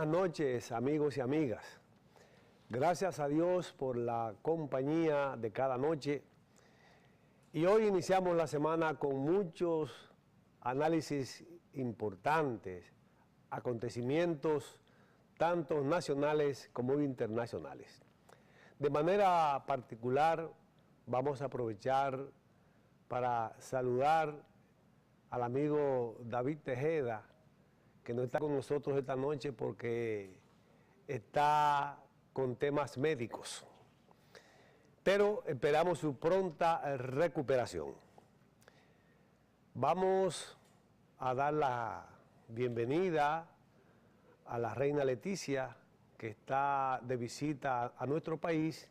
noches, amigos y amigas. Gracias a Dios por la compañía de cada noche. Y hoy iniciamos la semana con muchos análisis importantes, acontecimientos tanto nacionales como internacionales. De manera particular, vamos a aprovechar para saludar al amigo David Tejeda, que no está con nosotros esta noche porque está con temas médicos, pero esperamos su pronta recuperación. Vamos a dar la bienvenida a la reina Leticia, que está de visita a nuestro país,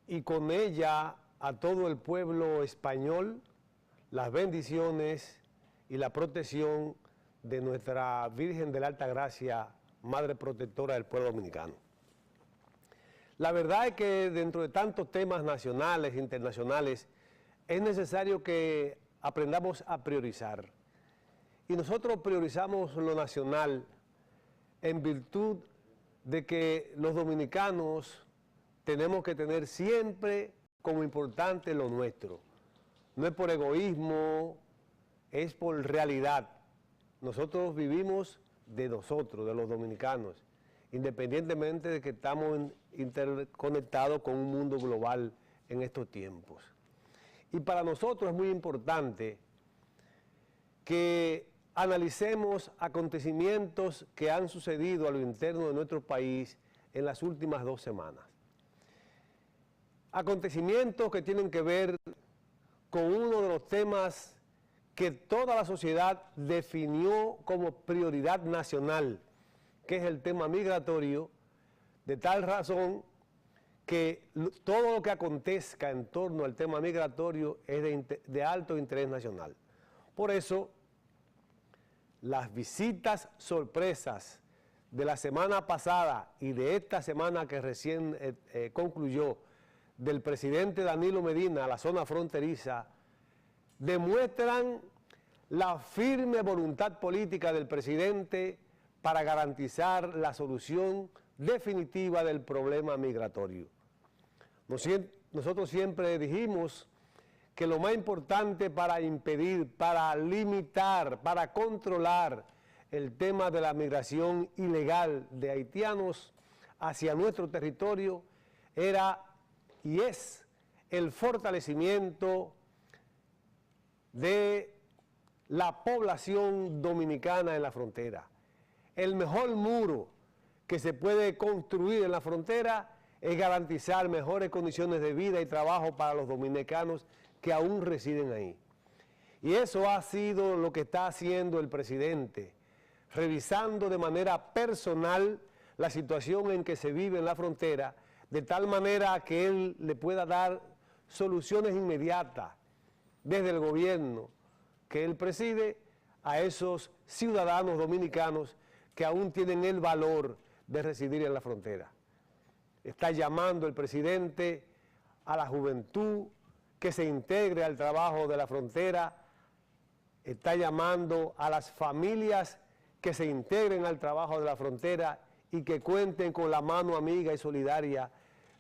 y con ella a todo el pueblo español, las bendiciones y la protección de nuestra Virgen de la Alta Gracia, Madre Protectora del pueblo dominicano. La verdad es que dentro de tantos temas nacionales e internacionales es necesario que aprendamos a priorizar. Y nosotros priorizamos lo nacional en virtud de que los dominicanos tenemos que tener siempre como importante lo nuestro. No es por egoísmo, es por realidad. Nosotros vivimos de nosotros, de los dominicanos, independientemente de que estamos interconectados con un mundo global en estos tiempos. Y para nosotros es muy importante que analicemos acontecimientos que han sucedido a lo interno de nuestro país en las últimas 2 semanas. Acontecimientos que tienen que ver con uno de los temas que toda la sociedad definió como prioridad nacional, que es el tema migratorio, de tal razón que todo lo que acontezca en torno al tema migratorio es de alto interés nacional. Por eso, las visitas sorpresas de la semana pasada y de esta semana que recién concluyó del presidente Danilo Medina a la zona fronteriza demuestran la firme voluntad política del presidente para garantizar la solución definitiva del problema migratorio. Nosotros siempre dijimos que lo más importante para impedir, para limitar, para controlar el tema de la migración ilegal de haitianos hacia nuestro territorio era y es el fortalecimiento de la población dominicana en la frontera. El mejor muro que se puede construir en la frontera es garantizar mejores condiciones de vida y trabajo para los dominicanos que aún residen ahí. Y eso ha sido lo que está haciendo el presidente, revisando de manera personal la situación en que se vive en la frontera, de tal manera que él le pueda dar soluciones inmediatas desde el gobierno que él preside a esos ciudadanos dominicanos que aún tienen el valor de residir en la frontera. Está llamando el presidente a la juventud que se integre al trabajo de la frontera, está llamando a las familias que se integren al trabajo de la frontera y que cuenten con la mano amiga y solidaria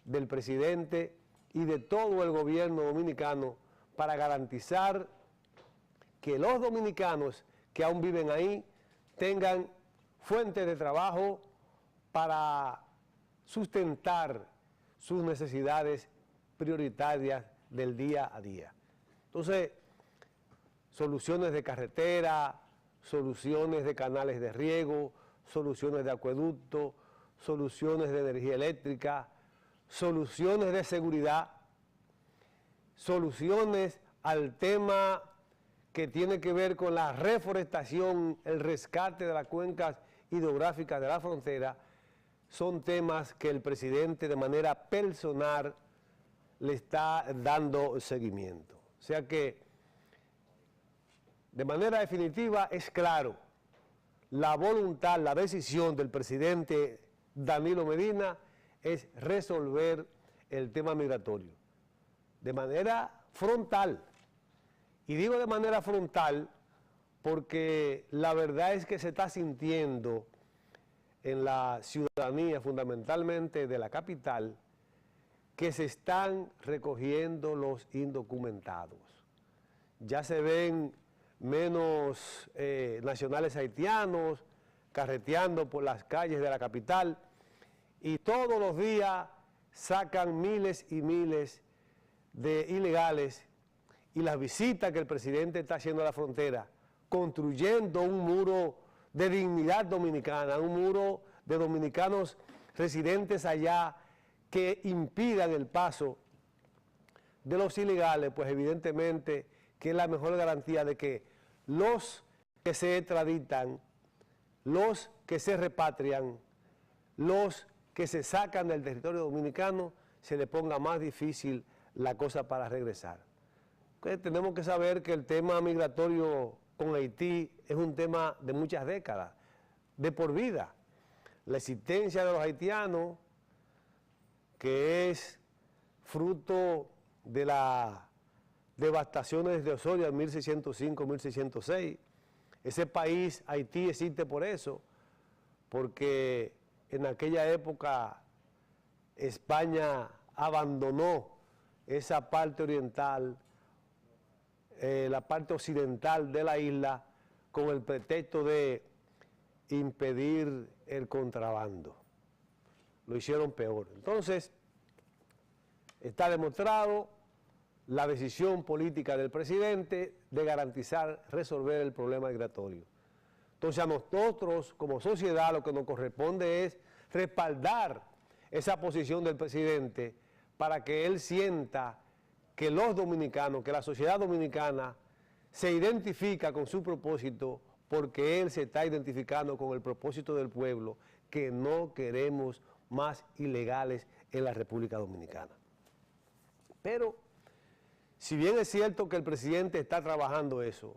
del presidente y de todo el gobierno dominicano para garantizar que los dominicanos que aún viven ahí tengan fuentes de trabajo para sustentar sus necesidades prioritarias del día a día. Entonces, soluciones de carretera, soluciones de canales de riego, soluciones de acueducto, soluciones de energía eléctrica, soluciones de seguridad, soluciones al tema que tiene que ver con la reforestación, el rescate de las cuencas hidrográficas de la frontera, son temas que el presidente de manera personal le está dando seguimiento. O sea que, de manera definitiva, es claro, la voluntad, la decisión del presidente Danilo Medina es resolver el tema migratorio de manera frontal. Y digo de manera frontal porque la verdad es que se está sintiendo en la ciudadanía, fundamentalmente de la capital, que se están recogiendo los indocumentados. Ya se ven menos nacionales haitianos carreteando por las calles de la capital y todos los días sacan miles y miles de ilegales, y las visitas que el presidente está haciendo a la frontera, construyendo un muro de dignidad dominicana, un muro de dominicanos residentes allá que impidan el paso de los ilegales, pues evidentemente que es la mejor garantía de que los que se extraditan, los que se repatrian, los que se sacan del territorio dominicano, se le ponga más difícil la cosa para regresar. Entonces, tenemos que saber que el tema migratorio con Haití es un tema de muchas décadas, de por vida. La existencia de los haitianos, que es fruto de las devastaciones de Osorio en 1605-1606. Ese país, Haití, existe por eso, porque en aquella época España abandonó esa parte oriental, la parte occidental de la isla, con el pretexto de impedir el contrabando. Lo hicieron peor. Entonces, está demostrado la decisión política del presidente de garantizar, resolver el problema migratorio. Entonces, a nosotros, como sociedad, lo que nos corresponde es respaldar esa posición del presidente para que él sienta que los dominicanos, que la sociedad dominicana se identifica con su propósito, porque él se está identificando con el propósito del pueblo, que no queremos más ilegales en la República Dominicana. Pero, si bien es cierto que el presidente está trabajando eso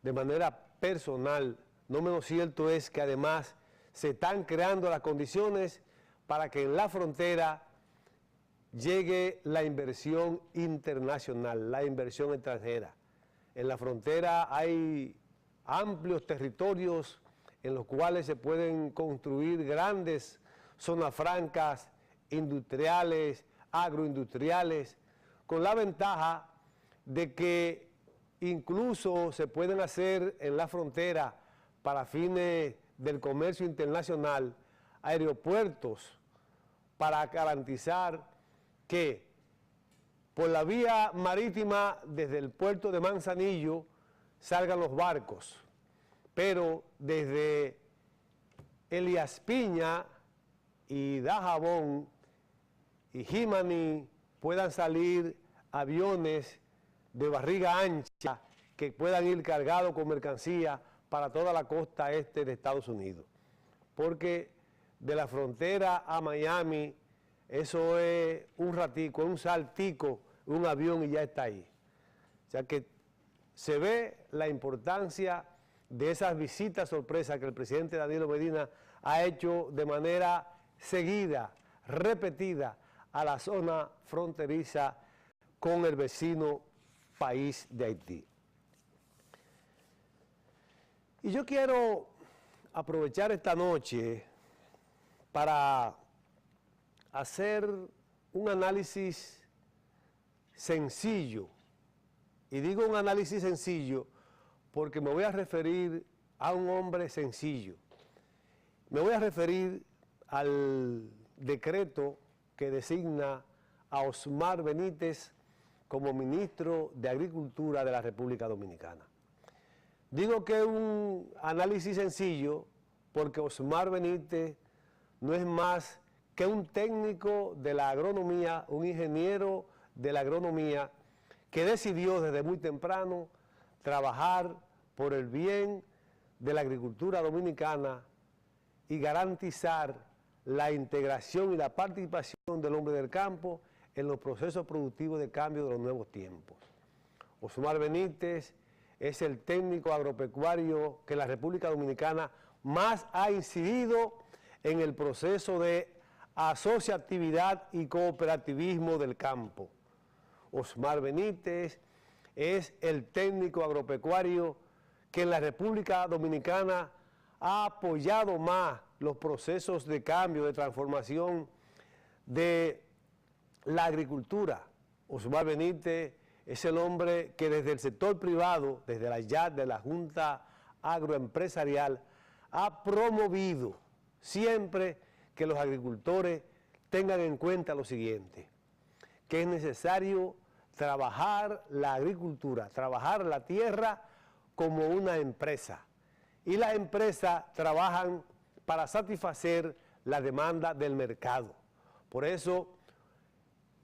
de manera personal, no menos cierto es que además se están creando las condiciones para que en la frontera llegue la inversión internacional, la inversión extranjera. En la frontera hay amplios territorios en los cuales se pueden construir grandes zonas francas, industriales, agroindustriales, con la ventaja de que incluso se pueden hacer en la frontera, para fines del comercio internacional, aeropuertos para garantizar que por la vía marítima desde el puerto de Manzanillo salgan los barcos, pero desde Elías Piña y Dajabón y Jimaní puedan salir aviones de barriga ancha que puedan ir cargados con mercancía para toda la costa este de Estados Unidos. Porque de la frontera a Miami, eso es un ratico, es un saltico, un avión y ya está ahí. O sea que se ve la importancia de esas visitas sorpresas que el presidente Danilo Medina ha hecho de manera seguida, repetida, a la zona fronteriza con el vecino país de Haití. Y yo quiero aprovechar esta noche para hacer un análisis sencillo, y digo un análisis sencillo porque me voy a referir a un hombre sencillo. Me voy a referir al decreto que designa a Osmar Benítez como ministro de Agricultura de la República Dominicana. Digo que es un análisis sencillo porque Osmar Benítez no es más que un técnico de la agronomía, un ingeniero de la agronomía que decidió desde muy temprano trabajar por el bien de la agricultura dominicana y garantizar la integración y la participación del hombre del campo en los procesos productivos de cambio de los nuevos tiempos. Osmar Benítez es el técnico agropecuario que la República Dominicana más ha incidido en el proceso de asociatividad y cooperativismo del campo. Osmar Benítez es el técnico agropecuario que en la República Dominicana ha apoyado más los procesos de cambio, de transformación de la agricultura. Osmar Benítez es el hombre que desde el sector privado, desde la YAD, de la Junta Agroempresarial, ha promovido siempre que los agricultores tengan en cuenta lo siguiente, que es necesario trabajar la agricultura, trabajar la tierra como una empresa. Y las empresas trabajan para satisfacer la demanda del mercado. Por eso,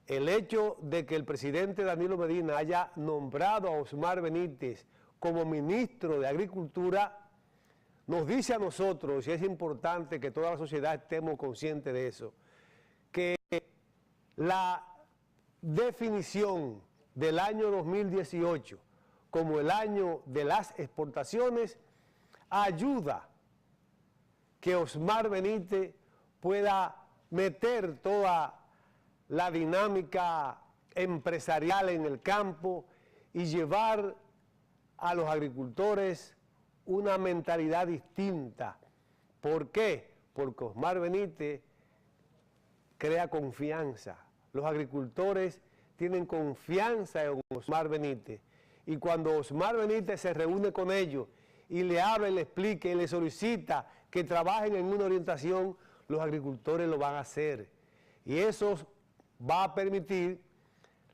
el hecho de que el presidente Danilo Medina haya nombrado a Osmar Benítez como ministro de Agricultura, nos dice a nosotros, y es importante que toda la sociedad estemos conscientes de eso, que la definición del año 2018 como el año de las exportaciones ayuda que Osmar Benítez pueda meter toda la dinámica empresarial en el campo y llevar a los agricultores una mentalidad distinta. ¿Por qué? Porque Osmar Benítez crea confianza. Los agricultores tienen confianza en Osmar Benítez. Y cuando Osmar Benítez se reúne con ellos y le habla y le explica y le solicita que trabajen en una orientación, los agricultores lo van a hacer. Y eso va a permitir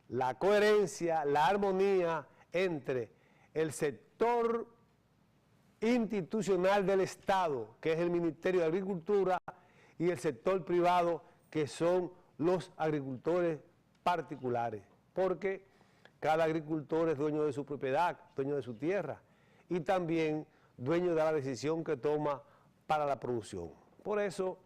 la coherencia, la armonía entre el sector institucional del Estado, que es el Ministerio de Agricultura, y el sector privado, que son los agricultores particulares, porque cada agricultor es dueño de su propiedad, dueño de su tierra, y también dueño de la decisión que toma para la producción. Por eso,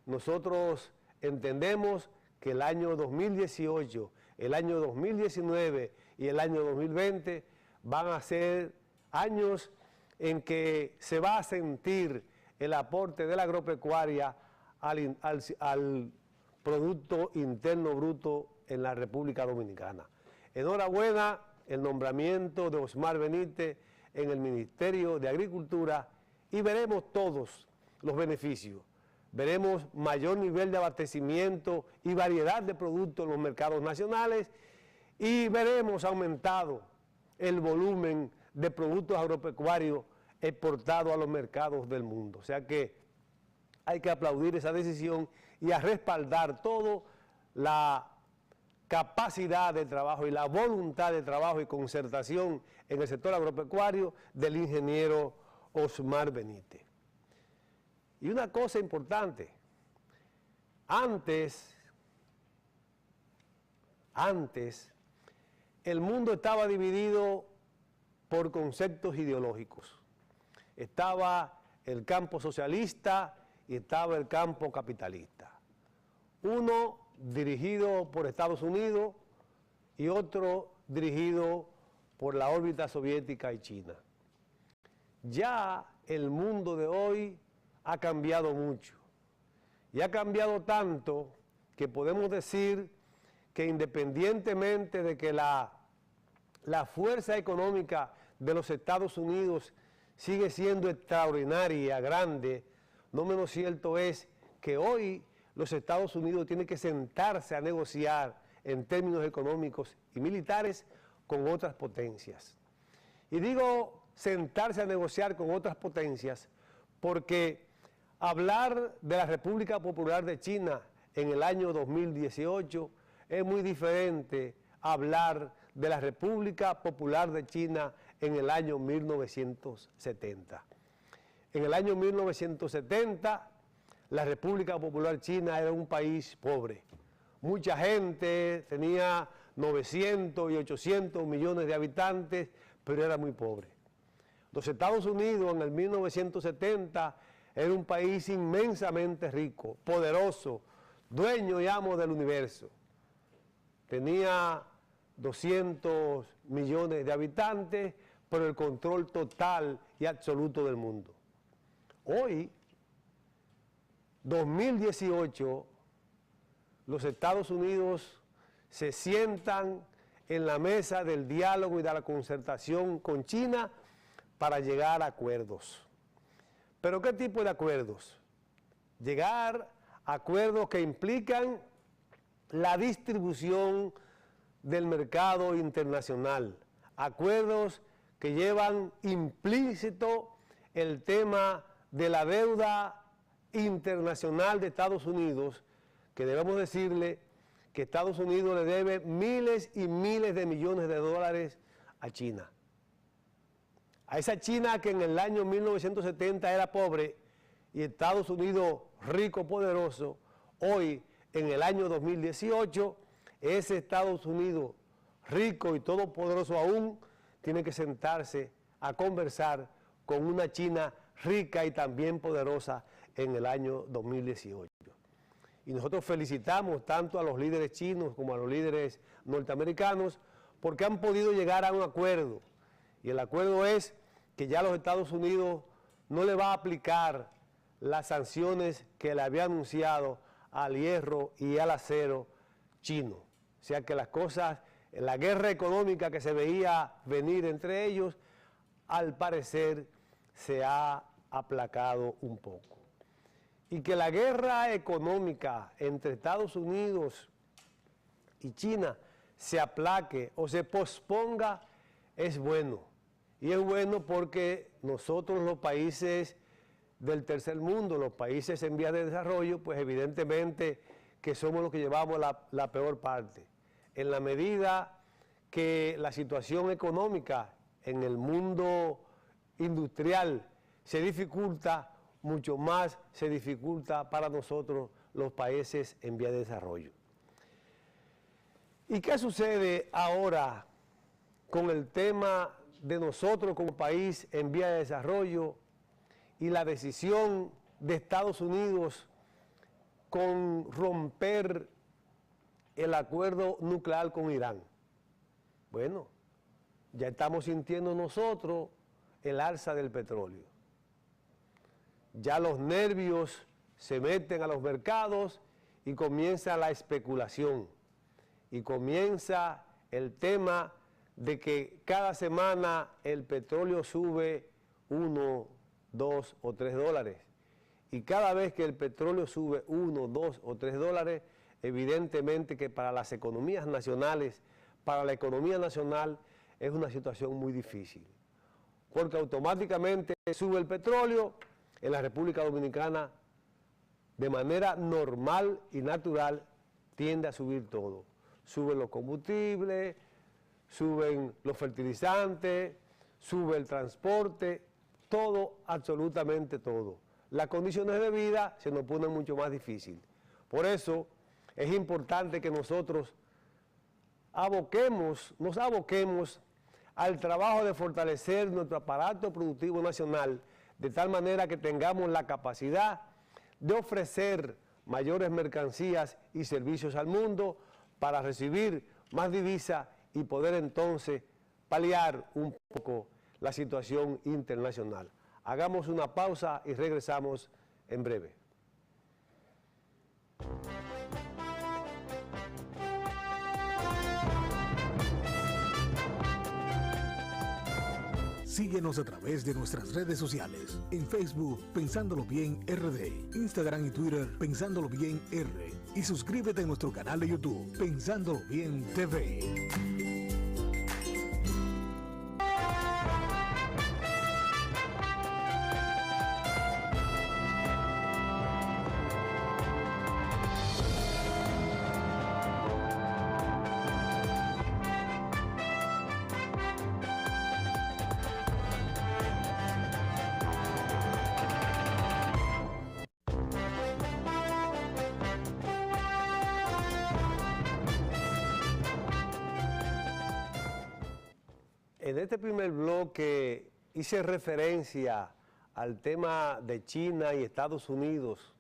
nosotros entendemos que el año 2018, el año 2019 y el año 2020 van a ser años en que se va a sentir el aporte de la agropecuaria al Producto Interno Bruto en la República Dominicana. Enhorabuena el nombramiento de Osmar Benítez en el Ministerio de Agricultura y veremos todos los beneficios. Veremos mayor nivel de abastecimiento y variedad de productos en los mercados nacionales y veremos aumentado el volumen de productos agropecuarios exportados a los mercados del mundo. O sea que hay que aplaudir esa decisión y a respaldar todo la capacidad de trabajo y la voluntad de trabajo y concertación en el sector agropecuario del ingeniero Osmar Benítez. Y una cosa importante, antes el mundo estaba dividido por conceptos ideológicos. Estaba el campo socialista y estaba el campo capitalista. Uno dirigido por Estados Unidos y otro dirigido por la órbita soviética y China. Ya el mundo de hoy ha cambiado mucho y ha cambiado tanto que podemos decir que independientemente de que la fuerza económica de los Estados Unidos sigue siendo extraordinaria, grande, no menos cierto es que hoy los Estados Unidos tienen que sentarse a negociar en términos económicos y militares con otras potencias. Y digo sentarse a negociar con otras potencias porque hablar de la República Popular de China en el año 2018 es muy diferente a hablar de la República Popular de China en el año 1970. En el año 1970, la República Popular China era un país pobre. Mucha gente, tenía 900 y 800 millones de habitantes, pero era muy pobre. Los Estados Unidos en el 1970 era un país inmensamente rico, poderoso, dueño y amo del universo. Tenía 200 millones de habitantes, pero el control total y absoluto del mundo. Hoy, 2018, los Estados Unidos se sientan en la mesa del diálogo y de la concertación con China para llegar a acuerdos. ¿Pero qué tipo de acuerdos? llegar a acuerdos que implican la distribución del mercado internacional, acuerdos que llevan implícito el tema de la deuda internacional de Estados Unidos, que debemos decirle que Estados Unidos le debe miles y miles de millones de dólares a China. A esa China que en el año 1970 era pobre y Estados Unidos rico, poderoso, hoy en el año 2018, ese Estados Unidos rico y todopoderoso aún tiene que sentarse a conversar con una China rica y también poderosa en el año 2018. Y nosotros felicitamos tanto a los líderes chinos como a los líderes norteamericanos porque han podido llegar a un acuerdo. Y el acuerdo es que ya los Estados Unidos no le va a aplicar las sanciones que le había anunciado al hierro y al acero chino. O sea que las cosas, la guerra económica que se veía venir entre ellos, al parecer se ha aplacado un poco. Y que la guerra económica entre Estados Unidos y China se aplaque o se posponga es bueno. Y es bueno porque nosotros los países del tercer mundo, los países en vías de desarrollo, pues evidentemente que somos los que llevamos la peor parte. En la medida que la situación económica en el mundo industrial se dificulta, mucho más se dificulta para nosotros los países en vías de desarrollo. ¿Y qué sucede ahora con el tema de nosotros como país en vías de desarrollo y la decisión de Estados Unidos con romper el acuerdo nuclear con Irán? Bueno, ya estamos sintiendo nosotros el alza del petróleo. Ya los nervios se meten a los mercados y comienza la especulación. Y comienza el tema de que cada semana el petróleo sube 1, 2 o 3 dólares. Y cada vez que el petróleo sube 1, 2 o 3 dólares, evidentemente que para las economías nacionales, para la economía nacional, es una situación muy difícil. Porque automáticamente sube el petróleo en la República Dominicana, de manera normal y natural, tiende a subir todo. Suben los combustibles, suben los fertilizantes, sube el transporte, todo, absolutamente todo. Las condiciones de vida se nos ponen mucho más difíciles. Por eso es importante que nosotros nos aboquemos al trabajo de fortalecer nuestro aparato productivo nacional, de tal manera que tengamos la capacidad de ofrecer mayores mercancías y servicios al mundo para recibir más divisas y poder entonces paliar un poco la situación internacional. Hagamos una pausa y regresamos en breve. Síguenos a través de nuestras redes sociales. En Facebook, Pensándolo Bien RD. Instagram y Twitter, Pensándolo Bien R. Y suscríbete a nuestro canal de YouTube, Pensándolo Bien TV. En este primer bloque hice referencia al tema de China y Estados Unidos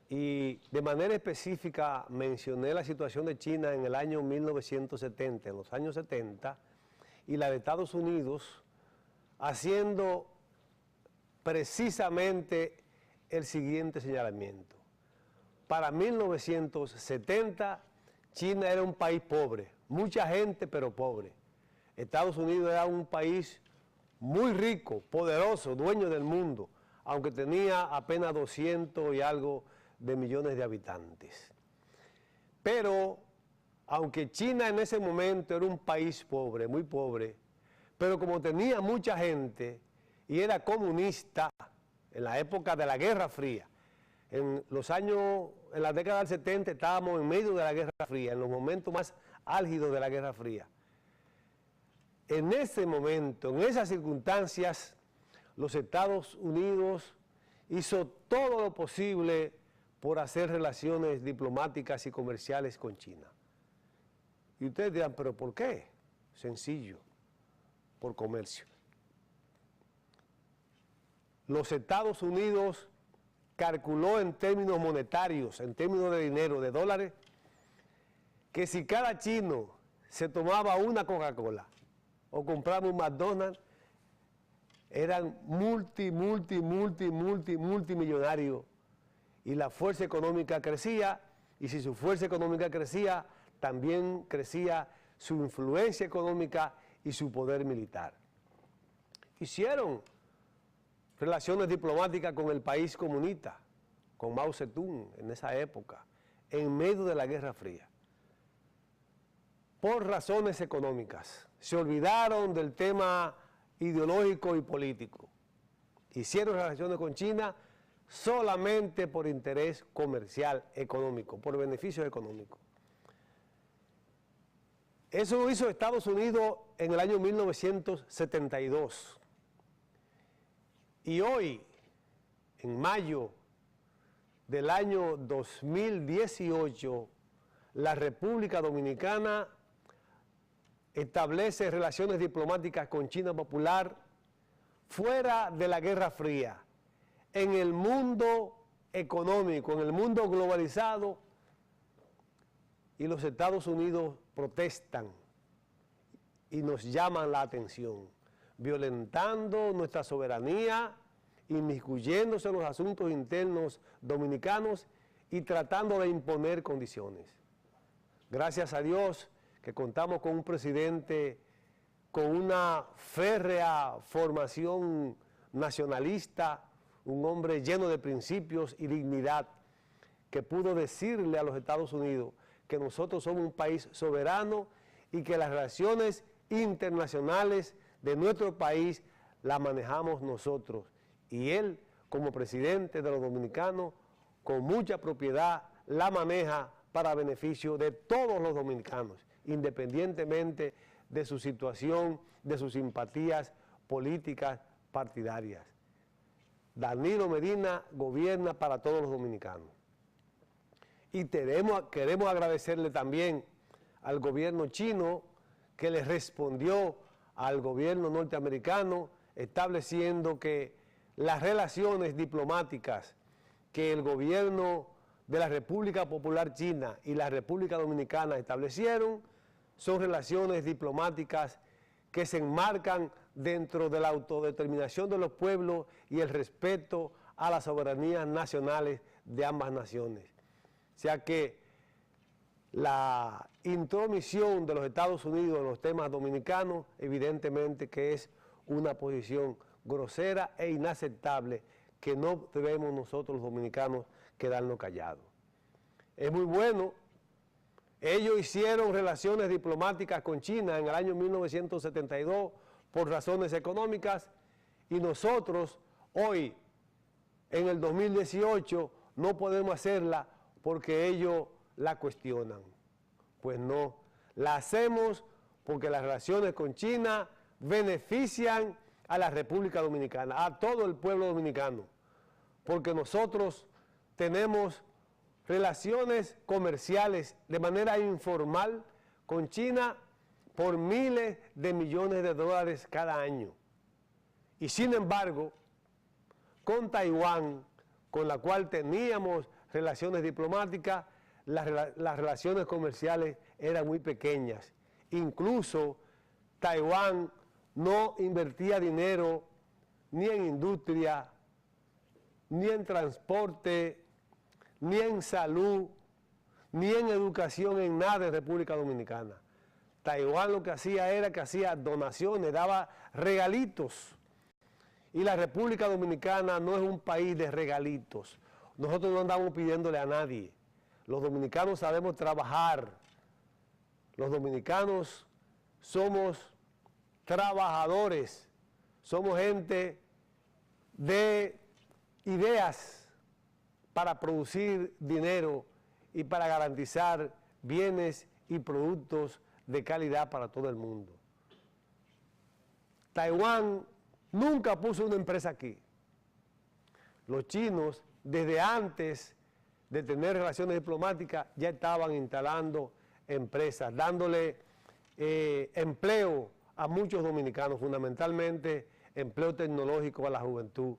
y de manera específica mencioné la situación de China en el año 1970, en los años 70, y la de Estados Unidos, haciendo precisamente el siguiente señalamiento. Para 1970, China era un país pobre, mucha gente pero pobre. Estados Unidos era un país muy rico, poderoso, dueño del mundo. aunque tenía apenas 200 y algo de millones de habitantes. Pero, aunque China en ese momento era un país pobre, muy pobre, pero como tenía mucha gente y era comunista en la época de la Guerra Fría, en la década del 70 estábamos en medio de la Guerra Fría, en los momentos más álgidos de la Guerra Fría. En ese momento, en esas circunstancias, los Estados Unidos hizo todo lo posible por hacer relaciones diplomáticas y comerciales con China. Y ustedes dirán, ¿pero por qué? Sencillo, por comercio. Los Estados Unidos calculó en términos monetarios, en términos de dinero, de dólares, que si cada chino se tomaba una Coca-Cola o compraba un McDonald's, eran multimillonarios, y la fuerza económica crecía, y si su fuerza económica crecía, también crecía su influencia económica y su poder militar. Hicieron relaciones diplomáticas con el país comunista, con Mao Zedong en esa época, en medio de la Guerra Fría, por razones económicas. Se olvidaron del tema ideológico y político. Hicieron relaciones con China solamente por interés comercial, económico, por beneficios económicos. Eso lo hizo Estados Unidos en el año 1972. Y hoy, en mayo del año 2018, la República Dominicana establece relaciones diplomáticas con China Popular fuera de la Guerra Fría, en el mundo económico, en el mundo globalizado, y los Estados Unidos protestan y nos llaman la atención, violentando nuestra soberanía, inmiscuyéndose en los asuntos internos dominicanos y tratando de imponer condiciones. Gracias a Dios que contamos con un presidente con una férrea formación nacionalista, un hombre lleno de principios y dignidad, que pudo decirle a los Estados Unidos que nosotros somos un país soberano y que las relaciones internacionales de nuestro país las manejamos nosotros. Y él, como presidente de los dominicanos, con mucha propiedad, la maneja para beneficio de todos los dominicanos, independientemente de su situación, de sus simpatías políticas partidarias. Danilo Medina gobierna para todos los dominicanos. Y queremos agradecerle también al gobierno chino, que le respondió al gobierno norteamericano estableciendo que las relaciones diplomáticas que el gobierno de la República Popular China y la República Dominicana establecieron son relaciones diplomáticas que se enmarcan dentro de la autodeterminación de los pueblos y el respeto a las soberanías nacionales de ambas naciones. O sea que la intromisión de los Estados Unidos en los temas dominicanos, evidentemente que es una posición grosera e inaceptable que no debemos nosotros los dominicanos quedarnos callados. Es muy bueno, ellos hicieron relaciones diplomáticas con China en el año 1972 por razones económicas, y nosotros hoy, en el 2018, no podemos hacerla porque ellos la cuestionan. Pues no, la hacemos porque las relaciones con China benefician a la República Dominicana, a todo el pueblo dominicano, porque nosotros tenemos relaciones comerciales de manera informal con China por miles de millones de dólares cada año. Y sin embargo, con Taiwán, con la cual teníamos relaciones diplomáticas, las relaciones comerciales eran muy pequeñas. Incluso Taiwán no invertía dinero ni en industria, ni en transporte, ni en salud, ni en educación, en nada en República Dominicana. Taiwán lo que hacía era que hacía donaciones, daba regalitos. Y la República Dominicana no es un país de regalitos. Nosotros no andamos pidiéndole a nadie. Los dominicanos sabemos trabajar. Los dominicanos somos trabajadores. Somos gente de ideas para producir dinero y para garantizar bienes y productos de calidad para todo el mundo. Taiwán nunca puso una empresa aquí. Los chinos, desde antes de tener relaciones diplomáticas, ya estaban instalando empresas, dándole empleo a muchos dominicanos, fundamentalmente empleo tecnológico a la juventud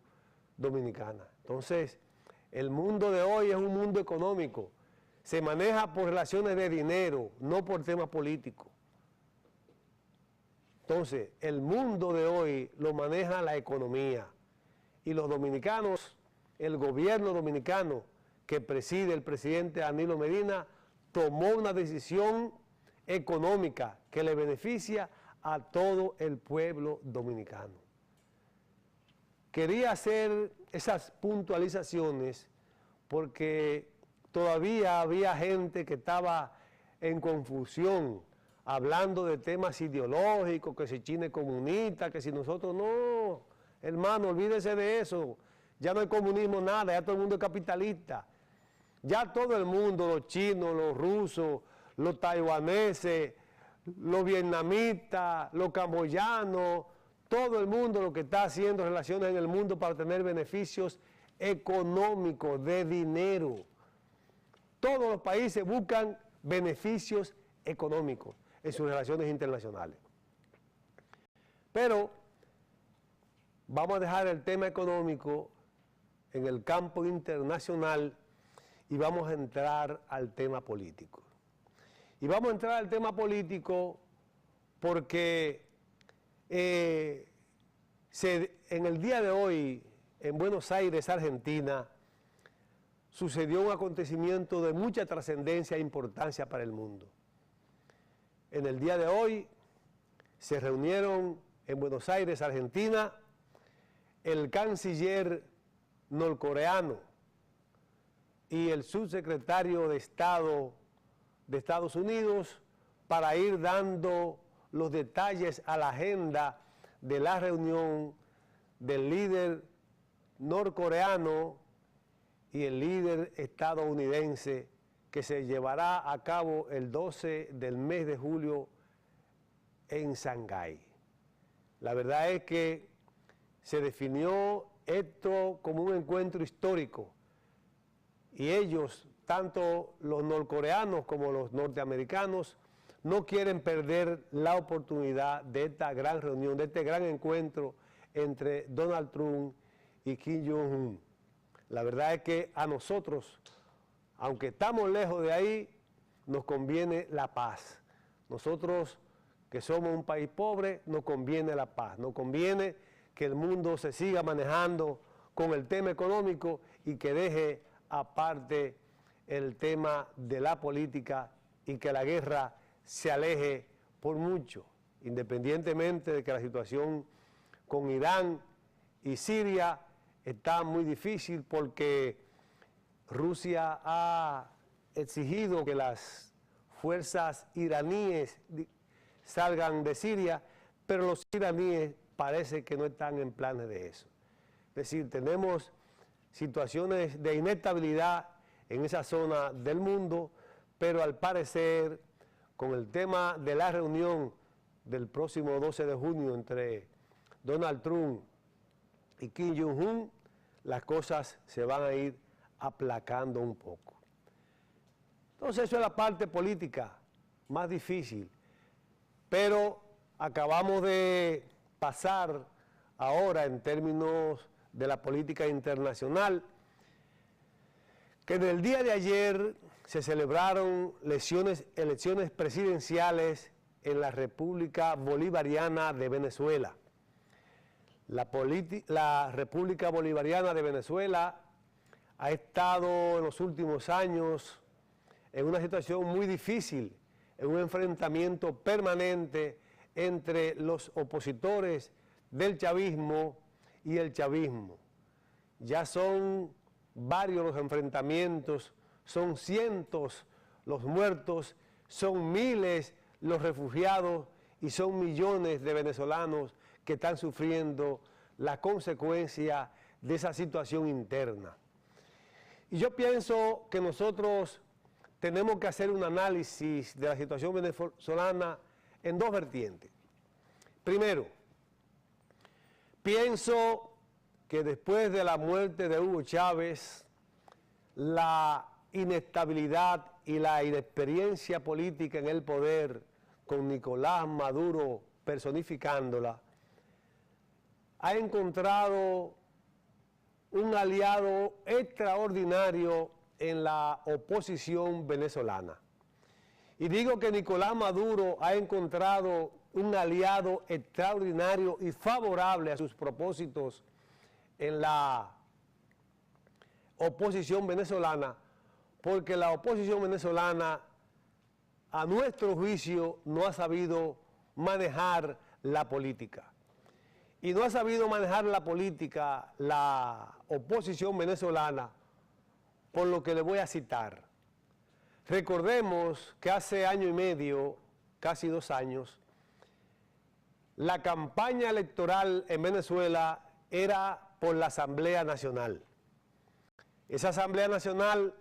dominicana. Entonces, el mundo de hoy es un mundo económico. Se maneja por relaciones de dinero, no por temas políticos. Entonces, el mundo de hoy lo maneja la economía. Y los dominicanos, el gobierno dominicano que preside el presidente Danilo Medina, tomó una decisión económica que le beneficia a todo el pueblo dominicano. Quería hacer esas puntualizaciones porque todavía había gente que estaba en confusión, hablando de temas ideológicos, que si China es comunista, que si nosotros no, hermano, olvídese de eso, ya no hay comunismo nada, ya todo el mundo es capitalista, ya todo el mundo, los chinos, los rusos, los taiwaneses, los vietnamitas, los camboyanos, todo el mundo lo que está haciendo relaciones en el mundo para tener beneficios económicos, de dinero. Todos los países buscan beneficios económicos en sus relaciones internacionales. Pero vamos a dejar el tema económico en el campo internacional y vamos a entrar al tema político. Y vamos a entrar al tema político porque en el día de hoy, en Buenos Aires, Argentina, sucedió un acontecimiento de mucha trascendencia e importancia para el mundo. En el día de hoy se reunieron en Buenos Aires, Argentina, el canciller norcoreano y el subsecretario de Estado de Estados Unidos para ir dando los detalles a la agenda de la reunión del líder norcoreano y el líder estadounidense que se llevará a cabo el 12 del mes de julio en Shanghái. La verdad es que se definió esto como un encuentro histórico y ellos, tanto los norcoreanos como los norteamericanos, no quieren perder la oportunidad de esta gran reunión, de este gran encuentro entre Donald Trump y Kim Jong-un. La verdad es que a nosotros, aunque estamos lejos de ahí, nos conviene la paz. Nosotros, que somos un país pobre, nos conviene la paz. Nos conviene que el mundo se siga manejando con el tema económico y que deje aparte el tema de la política y que la guerra se aleje por mucho, independientemente de que la situación con Irán y Siria está muy difícil porque Rusia ha exigido que las fuerzas iraníes salgan de Siria, pero los iraníes parece que no están en planes de eso. Es decir, tenemos situaciones de inestabilidad en esa zona del mundo, pero al parecer, con el tema de la reunión del próximo 12 de junio entre Donald Trump y Kim Jong-un, las cosas se van a ir aplacando un poco. Entonces, eso es la parte política más difícil, pero acabamos de pasar ahora en términos de la política internacional, que en el día de ayer se celebraron elecciones presidenciales en la República Bolivariana de Venezuela. La República Bolivariana de Venezuela ha estado en los últimos años en una situación muy difícil, en un enfrentamiento permanente entre los opositores del chavismo y el chavismo. Ya son varios los enfrentamientos, son cientos los muertos, son miles los refugiados y son millones de venezolanos que están sufriendo la consecuencia de esa situación interna. Y yo pienso que nosotros tenemos que hacer un análisis de la situación venezolana en dos vertientes. Primero, pienso que después de la muerte de Hugo Chávez, la inestabilidad y la inexperiencia política en el poder, con Nicolás Maduro personificándola, ha encontrado un aliado extraordinario en la oposición venezolana. Y digo que Nicolás Maduro ha encontrado un aliado extraordinario y favorable a sus propósitos en la oposición venezolana, porque la oposición venezolana, a nuestro juicio, no ha sabido manejar la política. Y no ha sabido manejar la política la oposición venezolana, por lo que le voy a citar. Recordemos que hace año y medio, casi 2 años, la campaña electoral en Venezuela era por la Asamblea Nacional. Esa Asamblea Nacional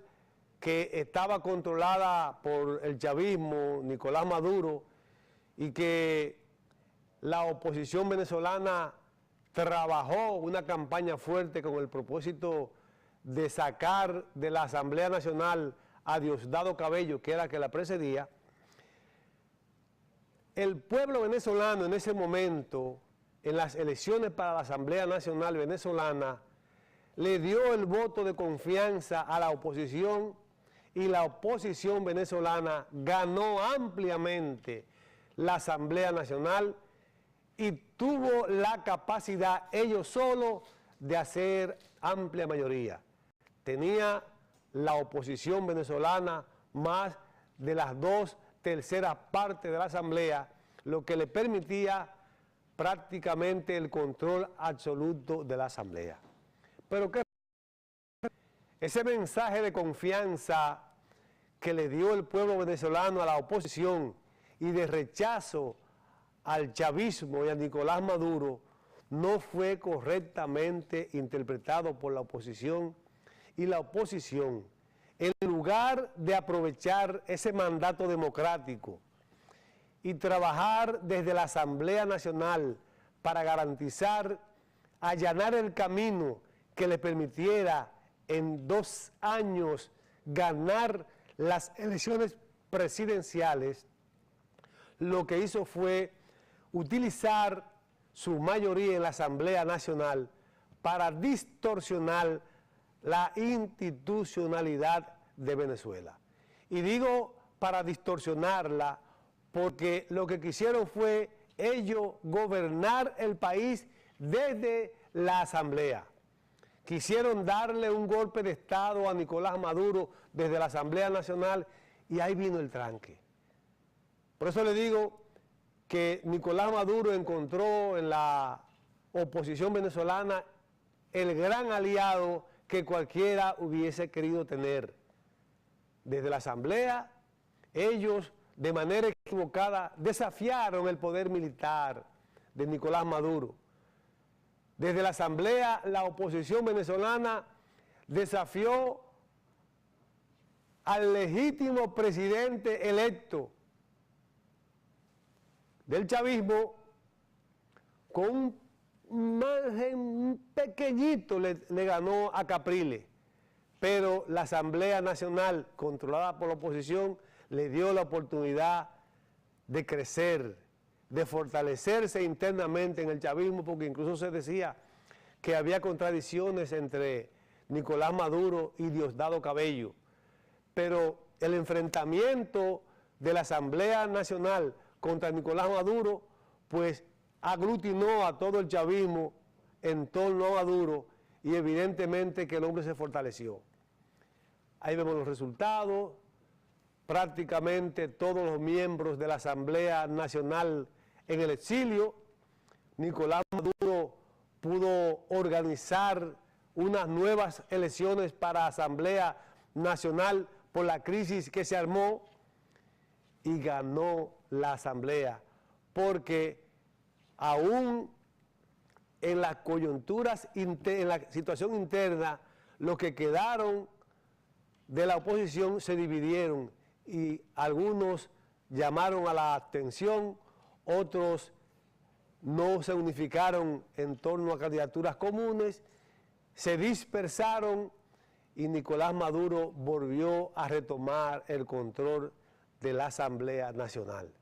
que estaba controlada por el chavismo, Nicolás Maduro, y que la oposición venezolana trabajó una campaña fuerte con el propósito de sacar de la Asamblea Nacional a Diosdado Cabello, que era el que la precedía. El pueblo venezolano en ese momento, en las elecciones para la Asamblea Nacional venezolana, le dio el voto de confianza a la oposición y la oposición venezolana ganó ampliamente la Asamblea Nacional y tuvo la capacidad ellos solos de hacer amplia mayoría. Tenía la oposición venezolana más de las 2/3 partes de la Asamblea, lo que le permitía prácticamente el control absoluto de la Asamblea. Pero ¿qué? Ese mensaje de confianza que le dio el pueblo venezolano a la oposición y de rechazo al chavismo y a Nicolás Maduro no fue correctamente interpretado por la oposición, y la oposición, en lugar de aprovechar ese mandato democrático y trabajar desde la Asamblea Nacional para garantizar, allanar el camino que le permitiera en 2 años ganar las elecciones presidenciales, lo que hizo fue utilizar su mayoría en la Asamblea Nacional para distorsionar la institucionalidad de Venezuela. Y digo para distorsionarla porque lo que quisieron fue ellos gobernar el país desde la Asamblea. Quisieron darle un golpe de Estado a Nicolás Maduro desde la Asamblea Nacional y ahí vino el tranque. Por eso le digo que Nicolás Maduro encontró en la oposición venezolana el gran aliado que cualquiera hubiese querido tener. Desde la Asamblea, ellos de manera equivocada desafiaron el poder militar de Nicolás Maduro. Desde la Asamblea, la oposición venezolana desafió al legítimo presidente electo del chavismo con un margen pequeñito le ganó a Capriles, pero la Asamblea Nacional, controlada por la oposición, le dio la oportunidad de crecer, de fortalecerse internamente en el chavismo, porque incluso se decía que había contradicciones entre Nicolás Maduro y Diosdado Cabello. Pero el enfrentamiento de la Asamblea Nacional contra Nicolás Maduro, pues aglutinó a todo el chavismo en torno a Maduro y evidentemente que el hombre se fortaleció. Ahí vemos los resultados, prácticamente todos los miembros de la Asamblea Nacional en el exilio, Nicolás Maduro pudo organizar unas nuevas elecciones para Asamblea Nacional por la crisis que se armó y ganó la Asamblea, porque aún en las coyunturas, en la situación interna, los que quedaron de la oposición se dividieron y algunos llamaron a la abstención, otros no se unificaron en torno a candidaturas comunes, se dispersaron y Nicolás Maduro volvió a retomar el control de la Asamblea Nacional.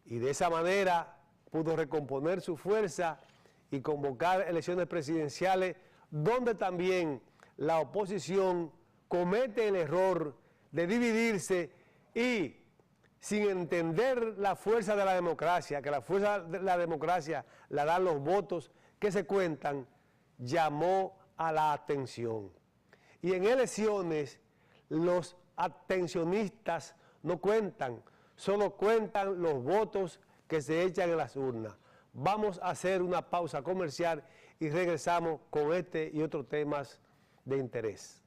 Y de esa manera pudo recomponer su fuerza y convocar elecciones presidenciales donde también la oposición comete el error de dividirse y sin entender la fuerza de la democracia, que la fuerza de la democracia la dan los votos que se cuentan, llamó a la abstención. Y en elecciones los abstencionistas no cuentan, solo cuentan los votos que se echan en las urnas. Vamos a hacer una pausa comercial y regresamos con este y otros temas de interés.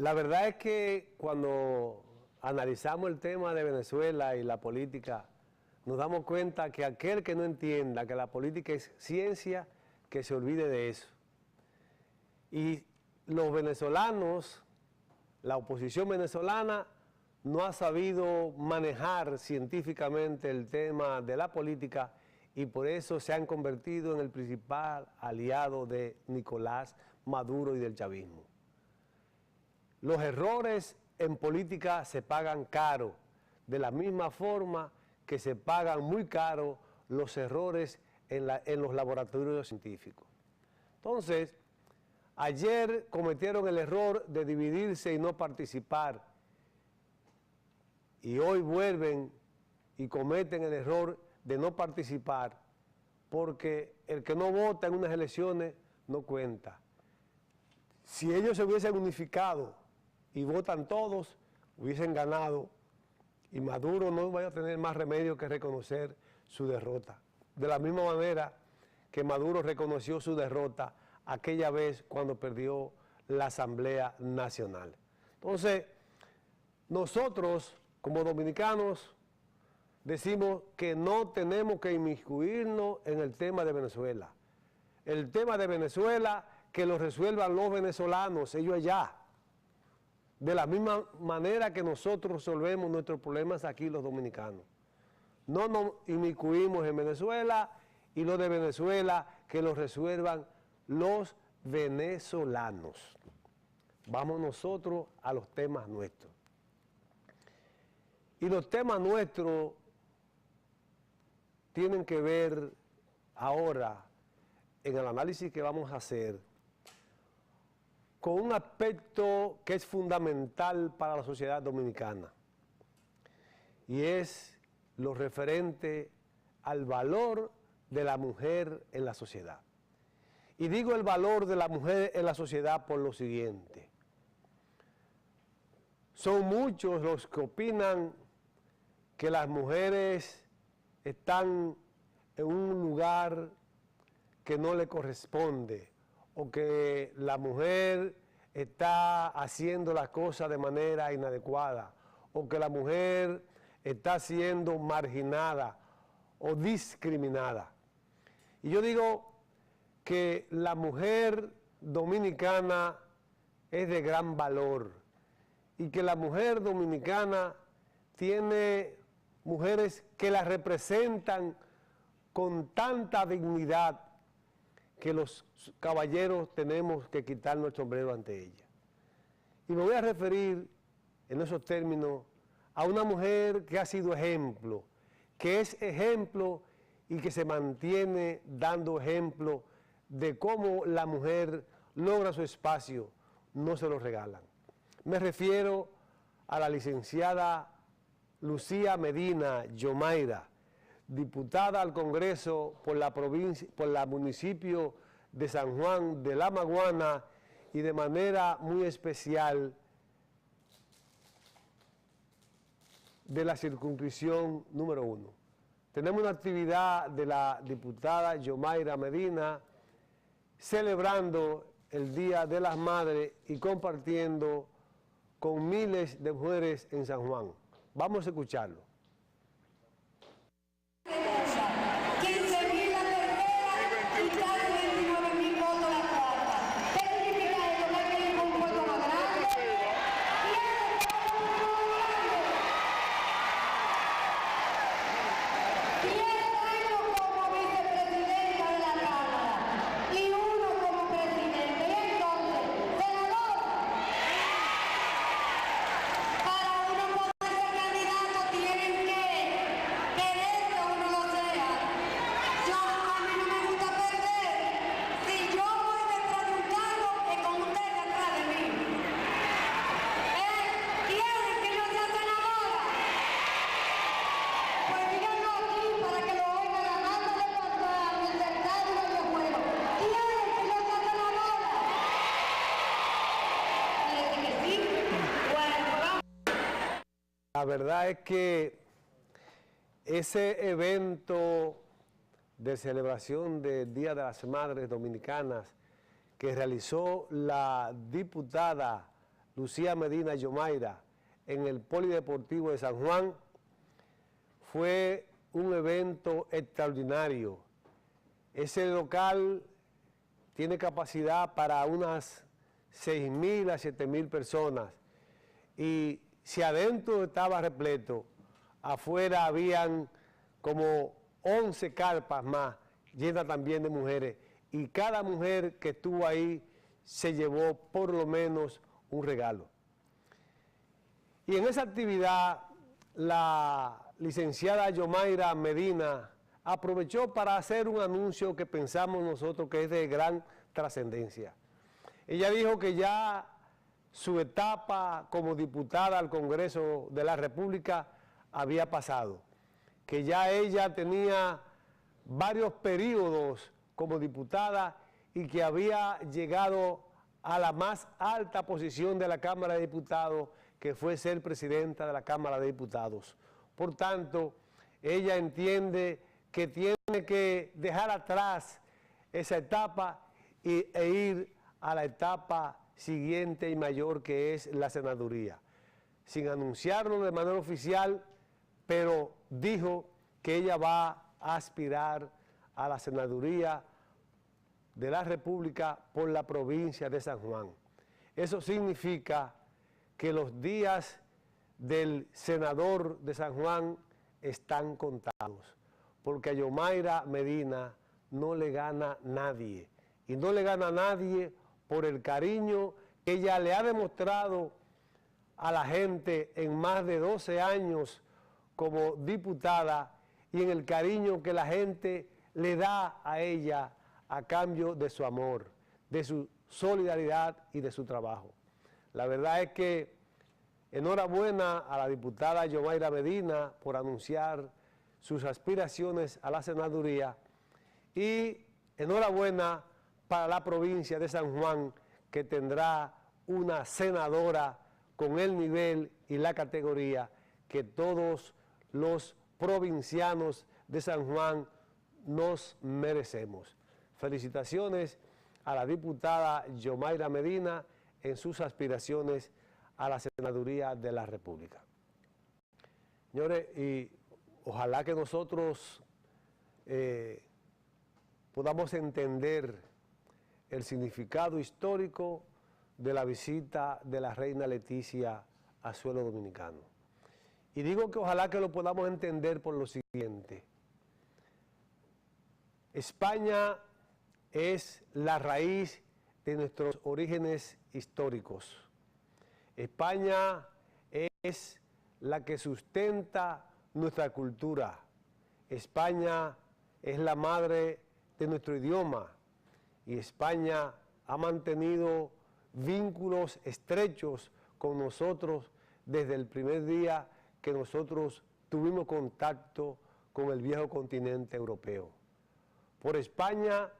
La verdad es que cuando analizamos el tema de Venezuela y la política, nos damos cuenta que aquel que no entienda que la política es ciencia, que se olvide de eso. Y los venezolanos, la oposición venezolana, no ha sabido manejar científicamente el tema de la política y por eso se han convertido en el principal aliado de Nicolás Maduro y del chavismo. Los errores en política se pagan caro, de la misma forma que se pagan muy caro los errores en los laboratorios científicos. Entonces, ayer cometieron el error de dividirse y no participar, y hoy vuelven y cometen el error de no participar, porque el que no vota en unas elecciones no cuenta. Si ellos se hubiesen unificado y votan todos, hubiesen ganado y Maduro no vaya a tener más remedio que reconocer su derrota. De la misma manera que Maduro reconoció su derrota aquella vez cuando perdió la Asamblea Nacional. Entonces, nosotros como dominicanos decimos que no tenemos que inmiscuirnos en el tema de Venezuela. El tema de Venezuela que lo resuelvan los venezolanos, ellos allá. De la misma manera que nosotros resolvemos nuestros problemas aquí los dominicanos. No nos inmiscuimos en Venezuela y lo de Venezuela que lo resuelvan los venezolanos. Vamos nosotros a los temas nuestros. Y los temas nuestros tienen que ver ahora en el análisis que vamos a hacer con un aspecto que es fundamental para la sociedad dominicana y es lo referente al valor de la mujer en la sociedad. Y digo el valor de la mujer en la sociedad por lo siguiente. Son muchos los que opinan que las mujeres están en un lugar que no le corresponde, o que la mujer está haciendo las cosas de manera inadecuada, o que la mujer está siendo marginada o discriminada. Y yo digo que la mujer dominicana es de gran valor y que la mujer dominicana tiene mujeres que la representan con tanta dignidad que los caballeros tenemos que quitarnos el sombrero ante ella. Y me voy a referir en esos términos a una mujer que ha sido ejemplo, que es ejemplo y que se mantiene dando ejemplo de cómo la mujer logra su espacio, no se lo regalan. Me refiero a la licenciada Lucía Medina Yomaira, diputada al Congreso por la municipio de San Juan de la Maguana y de manera muy especial de la circunscripción número 1. Tenemos una actividad de la diputada Yomaira Medina celebrando el Día de las Madres y compartiendo con miles de mujeres en San Juan. Vamos a escucharlo. La verdad es que ese evento de celebración del Día de las Madres Dominicanas que realizó la diputada Lucía Medina Yomaira en el Polideportivo de San Juan fue un evento extraordinario. Ese local tiene capacidad para unas 6.000 a 7.000 personas y si adentro estaba repleto, afuera habían como 11 carpas más, llenas también de mujeres, y cada mujer que estuvo ahí se llevó por lo menos un regalo. Y en esa actividad, la licenciada Yomaira Medina aprovechó para hacer un anuncio que pensamos nosotros que es de gran trascendencia. Ella dijo que ya su etapa como diputada al Congreso de la República había pasado, que ya ella tenía varios periodos como diputada y que había llegado a la más alta posición de la Cámara de Diputados, que fue ser presidenta de la Cámara de Diputados. Por tanto, ella entiende que tiene que dejar atrás esa etapa e ir a la etapa siguiente y mayor, que es la senaduría. Sin anunciarlo de manera oficial, pero dijo que ella va a aspirar a la senaduría de la República por la provincia de San Juan. Eso significa que los días del senador de San Juan están contados, porque a Yomaira Medina no le gana nadie, y no le gana nadie por el cariño que ella le ha demostrado a la gente en más de 12 años como diputada y en el cariño que la gente le da a ella a cambio de su amor, de su solidaridad y de su trabajo. La verdad es que enhorabuena a la diputada Yomaira Medina por anunciar sus aspiraciones a la senaduría y enhorabuena para la provincia de San Juan, que tendrá una senadora con el nivel y la categoría que todos los provincianos de San Juan nos merecemos. Felicitaciones a la diputada Yomaira Medina en sus aspiraciones a la senaduría de la República. Señores, y ojalá que nosotros podamos entender el significado histórico de la visita de la reina Leticia a suelo dominicano. Y digo que ojalá que lo podamos entender por lo siguiente. España es la raíz de nuestros orígenes históricos. España es la que sustenta nuestra cultura. España es la madre de nuestro idioma y España ha mantenido vínculos estrechos con nosotros desde el primer día que nosotros tuvimos contacto con el viejo continente europeo. Por España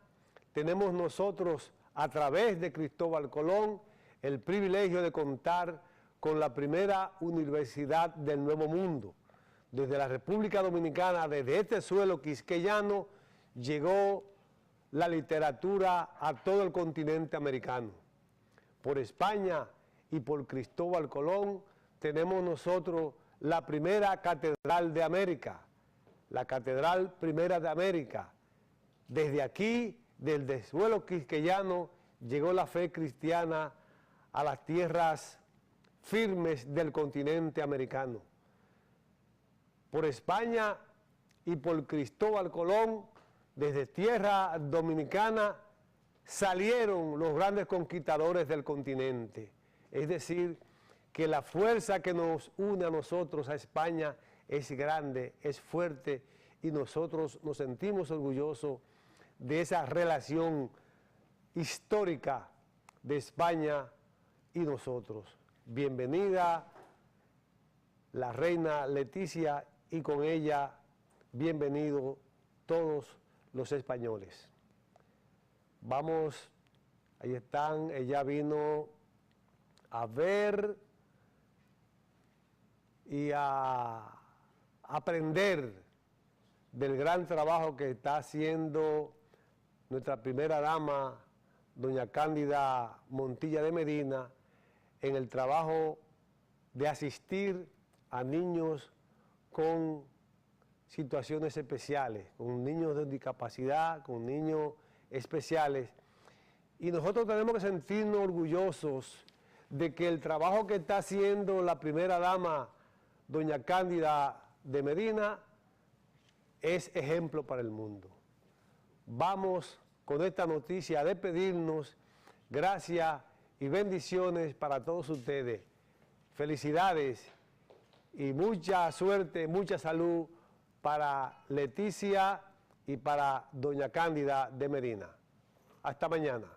tenemos nosotros, a través de Cristóbal Colón, el privilegio de contar con la primera universidad del Nuevo Mundo. Desde la República Dominicana, desde este suelo quisqueyano, llegó la literatura a todo el continente americano. Por España y por Cristóbal Colón tenemos nosotros la primera catedral de América, la Catedral Primera de América. Desde aquí, desde el suelo quisqueyano, llegó la fe cristiana a las tierras firmes del continente americano. Por España y por Cristóbal Colón, desde tierra dominicana, salieron los grandes conquistadores del continente. Es decir, que la fuerza que nos une a nosotros, a España, es grande, es fuerte, y nosotros nos sentimos orgullosos de esa relación histórica de España y nosotros. Bienvenida la reina Leticia y con ella bienvenidos todos los españoles. Vamos, ahí están, ella vino a ver y a aprender del gran trabajo que está haciendo nuestra primera dama, doña Cándida Montilla de Medina, en el trabajo de asistir a niños con situaciones especiales, con niños de discapacidad, con niños especiales. Y nosotros tenemos que sentirnos orgullosos de que el trabajo que está haciendo la primera dama, doña Cándida de Medina, es ejemplo para el mundo. Vamos con esta noticia a despedirnos. Gracias y bendiciones para todos ustedes. Felicidades y mucha suerte, mucha salud para Leticia y para doña Cándida de Medina. Hasta mañana.